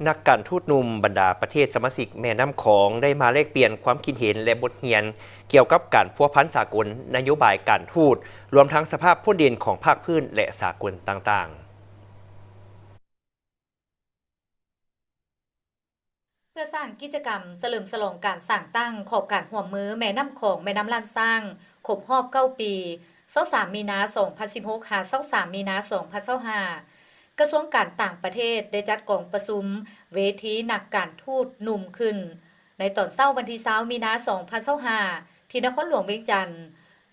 นักการทูตหนุ่มบรรดาประเทศสมาชิกแม่น้ำของได้มาแลกเปลี่ยนความคิดเห็นและบทเรียนเกี่ยวกับการพัวพันสากลนโยบายการทูตรวมทั้งสภาพพ้นดินของภาคพื้นและสากลต่างๆเพื่อสร้างกิจกรรมเฉลิมฉลองการสร้างตั้งขอบการห่วมมือแม่น้ำของแม่น้ำลานสร้างครบรอบ9 ปี23 มีนาคม 2016 หา23 มีนาคม 2025กระทรวงการต่างประเทศได้จัดกองประชุมเวทีนักการทูตหนุ่มขึ้นในตอนเช้าวันที่20 มีนาคม 2025ที่นครหลวงเวียงจันทน์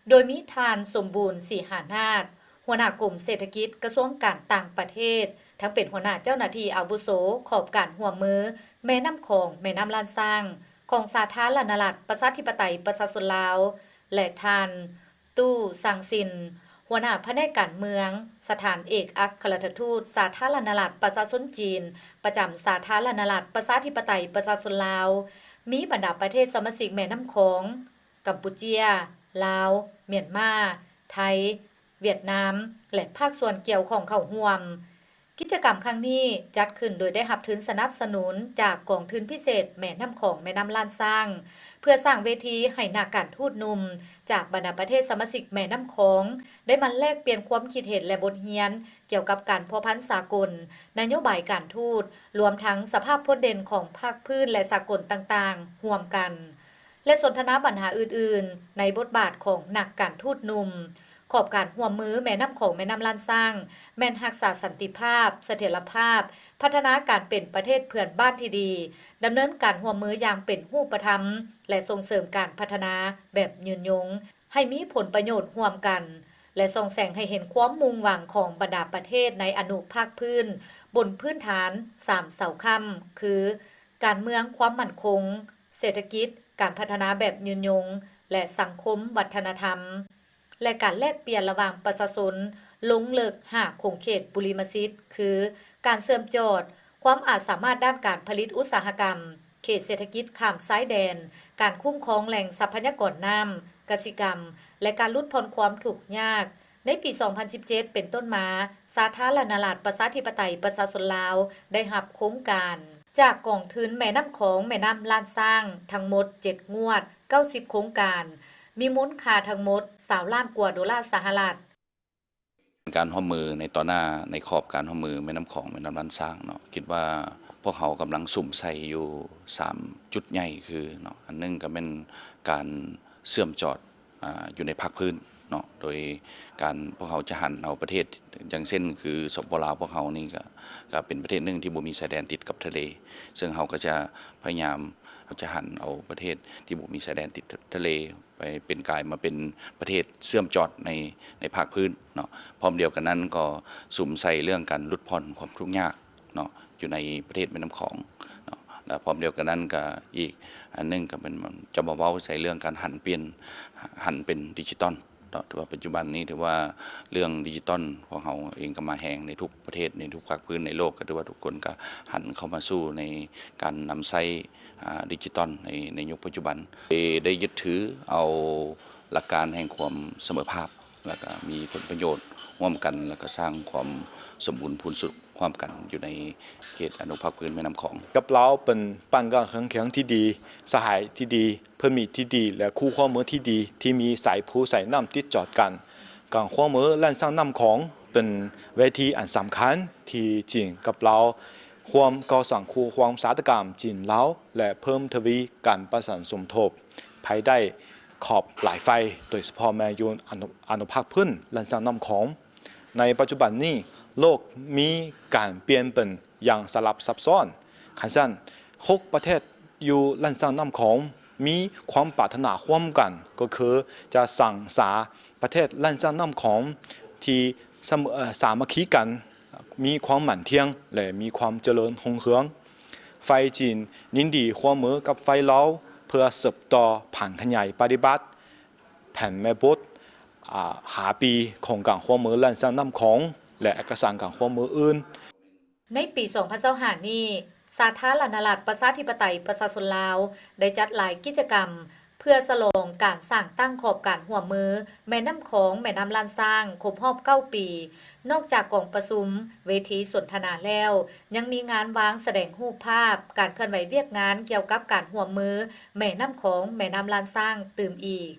โดยมีทานสมบูรณ์ศรีหานาถหัวหน้ากลุ่มเศรษฐกิจกระทรวงการต่างประเทศทั้งเป็นหัวหน้าเจ้าหน้าที่อาวุโสขอบการห่วมมือแม่น้ำของแม่น้ำลานสร้างของสาธารณรัฐประชาธิปไตยประชาชนลาวและทานตู้สังสินหัวหน้าแผนกการเมืองสถานเอกอัครราชทูตสาธารณรัฐประชาชนจีนประจำสาธารณรัฐประชาธิปไตยประชาชนลาวมีบรรดาประเทศสมาชิกแม่น้ำของกัมพูเชียลาวเมียนมาไทยเวียดนามและภาคส่วนเกี่ยวของเข้าร่วมกิจกรรมครั้งนี้จัดขึ้นโดยได้รับทุนสนับสนุนจากกองทุนพิเศษแม่น้ำของแม่น้ำลานสร้างเพื่อสร้างเวทีให้นักการทูตหนุ่มจากบรรดาประเทศสมาชิกแม่น้ำของได้มาแลกเปลี่ยนความคิดเห็นและบทเรียนเกี่ยวกับการพัวพันสากลนโยบายการทูตรวมทั้งสภาพพ้นเด่นของภาคพื้นและสากลต่างๆร่วมกันและสนทนาปัญหาอื่นๆในบทบาทของนักการทูตหนุ่มขอบการร่วมมือแม่น้ำของแม่น้ำลานสร้างแม่นรักษาสันติภาพเสถียรภาพพัฒนาการเป็นประเทศเพื่อนบ้านที่ดีดำเนินการร่วมมืออย่างเป็นรูปธรรมและส่งเสริมการพัฒนาแบบยืนยงให้มีผลประโยชน์ร่วมกันและส่องแสงให้เห็นความมุ่งหวังของบรรดาประเทศในอนุภาคพื้นบนพื้นฐาน3เสาค้ำคือการเมืองความมั่นคงเศรษฐกิจการพัฒนาแบบยืนยงและสังคมวัฒนธรรมและการแลกเปลี่ยนระหว่างประชาชนลงเลิก5คงเขตบุริมสิทธิ์คือการเสื่อมจอดความอาจสามารถด้านการผลิตอุตสาหกรรมเขตเศรษฐกิจข้ามซ้ายแดนการคุ้มครองแหล่งทรัพยากรน้ำกสิกรรมและการลดพ้นความทุกข์ยากในปี 2017 เป็นต้นมาสาธารณรัฐประชาธิปไตยประชาชนลาวได้รับโครงการจากกองทุนแม่น้ำของแม่น้ำลานสร้างทั้งหมด7งวด90โครงการมีมูลค่าทั้งหมด20 ล้านกว่าดอลลาร์สหรัฐการร่วมมือในต่อหน้าในขอบการร่วมมือแม่น้ำของแม่น้ำลานสร้างเนาะคิดว่าพวกเขากำลังสุ่มใส่อยู่3จุดใหญ่คือเนาะอันนึงก็เป็นการเสื่อมจอดอยู่ในภาคพื้นเนาะโดยการพวกเขาจะหันเอาประเทศอย่างเช่นคือสปป.ลาวพวกเขานี่ก็เป็นประเทศหนึ่งที่บ่มีชายแดนติดกับทะเลซึ่งเขาก็จะพยายามจะหันเอาประเทศที่บ่มีชายแดนติดทะเลไปเป็นกลายมาเป็นประเทศเสื่อมจอดในภาคพื้นเนาะพร้อมเดียวกันนั้นก็สุ่มใส่เรื่องการลดผ่อนความทุกข์ยากเนาะอยู่ในประเทศแม่น้ำของเนาะแล้วพร้อมเดียวกันนั้นก็อีกอันนึงก็เป็นจะมาเว้าใส่เรื่องการหันเป็นดิจิตอลถือว่าปัจจุบันนี้ถือว่าเรื่องดิจิตอลของเราเองก็มาแหงในทุกประเทศในทุกภาคพื้นในโลกก็ถือว่าทุกคนก็หันเข้ามาสู้ในการนำใช้ดิจิตอลในยุคปัจจุบันได้ยึดถือเอาหลักการแห่งความเสมอภาคแล้วก็มีผลประโยชน์ร่วมกันแล้วก็สร้างความสมบูรณ์พูนสุขร่วมกันอยู่ในเขตอนุภาคพื้นแม่น้ำของกับเราเป็นบ้านเมืองแข็งที่ดีสหายที่ดีเพื่อนมิตรที่ดีและคู่ข้อมือที่ดีที่มีสายผู้สายน้ำติดจอดกันการข้อมือแล่นสร้างน้ำของเป็นเวทีอันสำคัญที่จีนกับเราความก่อสร้างคู่ความสาธกรรมจีนเราและเพิ่มทวีการประสานสมทบภายได้ขอบหลายไฟโดยเฉพาะแม่ยุนอนุภาคพื้นแล่นสร้างน้ำของในปัจจุบันนี้โลกมีการเปลี่ยนเป็นอย่างสลับซับซ้อนขันสั้น6ประเทศอยู่แล่นสร้างน้ำของมีความปรารถนาร่วมกันก็คือจะสั่งสาประเทศแล่นสร้างน้ำของที่สามัคคีกันมีความหมั่นเที่ยงและมีความเจริญรุ่งเรืองไฟจีนยินดีร่วมมือกับไฟลาวเพื่อสืบต่อผ่านขยายปฏิบัติแผ่นแม่บด5 ปีของการร่วมมือแล่นสร้างน้ำของและเอกสารการร่วมมืออื่นในปี 2025 นี้สาธารณรัฐประชาธิปไตยประชาชนลาวได้จัดหลายกิจกรรมเพื่อฉลองการสร้างตั้งขอบการร่วมมือแม่น้ำของแม่น้ำลานสร้างครบรอบ9 ปี นอกจากกองประชุมเวทีสนทนาแล้ว ยังมีงานวางแสดงรูปภาพ การเคลื่อนไหวเวียกงานเกี่ยวกับการร่วมมือแม่น้ำของแม่น้ำลานสร้างตื่มอีก